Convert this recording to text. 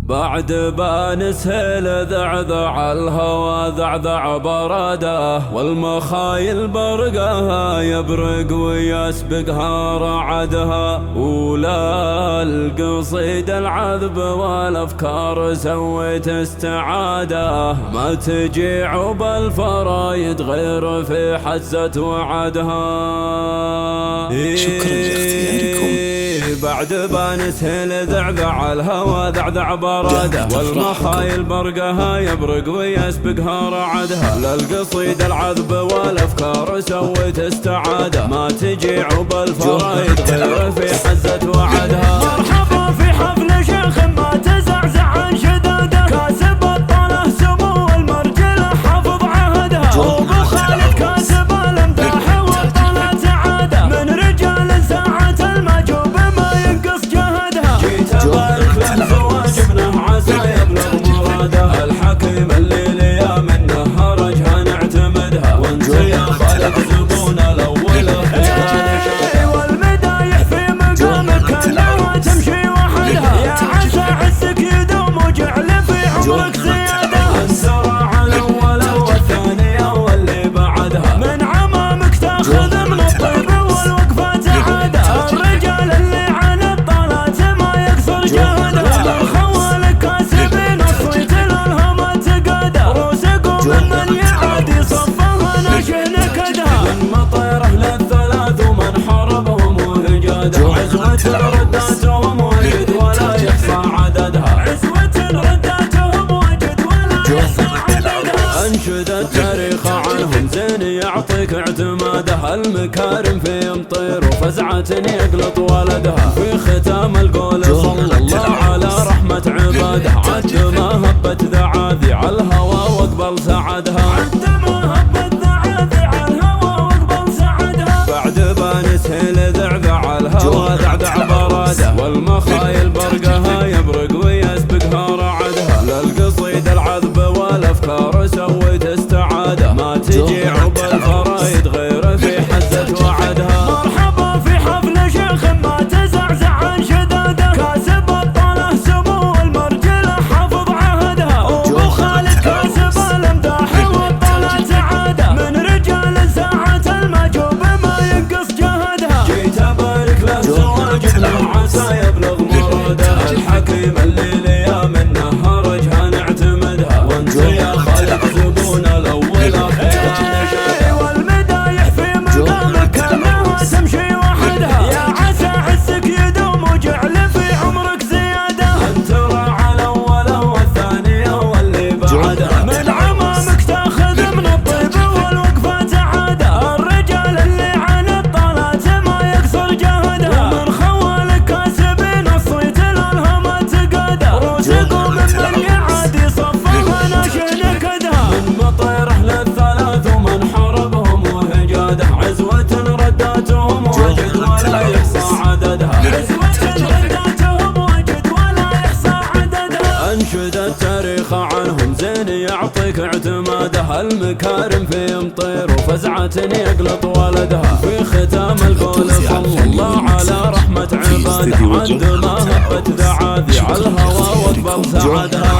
بعد بانسهل ذعذع الهوى ذعذع براده، والمخايل برقها يبرق ويسبقها رعدها. ولا القصيد العذب والافكار سويت استعاده، ما تجي عب الفرايد غير في حزة وعدها. شكرا لاختياركم. بعد بانسهل ذعذع الهوى ذعذع براده، والمخايل برقها يبرق ويسبقها رعدها. للقصيد العذب والافكار سويت استعاده، ما تجي عب الفرايد غير في حزة وعدها. مرحبا في حفل شيخ ما تزعزع عن شداده، كاسب الطله سمو المرجله حافظ عهدها. ابو خالد كاسب الامداح والطله سعاده، من رجال ساعة المجوب ما ينقص جهدها. جيت ابارك للزواج ابنه عسى يبلغ مراده، الحكيم اللي يا منه هرجها نعتمدها. وانت يا خالد زبون الاول والمدايح في مقامك كلها تمشي وحدها. يا عسى عزك يدوم وجعل في عمرك زياده. السراع الاول والثانيه واللي بعدها، من عمامك تاخذ من الطيب والوقفات عاده. الرجال اللي على الطلات ما يقصر جهده، الخوالق كاسبين الصيت الالهام تقاده. روسكم من يعادي صفها ناشئ نكدها. من مطيره للثلاث ومن حربهم وهجاده، عزوة رداتهم وجد ولا يحصى عددها. عزوة رداتهم وجد ولا يحصى عددها. انشد التاريخ عنهم زين يعطيك اعتماده، المكارم في مطير وفزعة يقلط ولدها. في ختام القول صلى الله على رحمة عباده، عد ما هبت ذعاذي على الهوى واقبل سعدها. عد ما هبت ذعاذي على الهوى واقبل سعدها. بعد بانسهل ذعذع الهوى ذعذع براده، والمخايل برقها يبرق ويسبقها رعدها. للقصيد العذب والافكار سويت استعاده، ما تجي عب الفرايد غير في حزة وعدها. مرحبا في حفل شيخ ما تزعزع عن شداده، كاسب الطله سمو المرجله حافظ عهدها. ابو خالد كاسب الامداح والطله سعاده، من رجال ساعة المجوب ما ينقص جهدها. جيت ابارك له زواج ابنه عسى يبلغ مراده، الحكيم اللي يا منه هرجها نعتمدها. وانت يا خالد زبون الاول والمدايح في مقامك كلها تمشي وحدها. يا عسى عزك يدوم وجعل في عمرك زياده. انت راعى الاول والثانيه واللي بعدها، من عمامك تاخذ من الطيب والوقفات عاده. الرجال اللي على الطلات ما يقصر جهدها، من خوالق كاسبين الصيت الالهام تقاده. روسكم من يعادي صفها ناشئ نكدها. من مطيره للثلاث ومن حربهم وهجاده، عزوة رداتهم وجد ولا يحصى عددها. عزوة رداتهم وجد ولا يحصى عددها. انشد التاريخ عنهم زين يعطيك اعتماده، المكارم في مطير وفزعة يقلط ولدها. في ختام القول صلى الله على رحمة عباده، عند ما هبت ذعاذي على الهوى واقبل سعدها.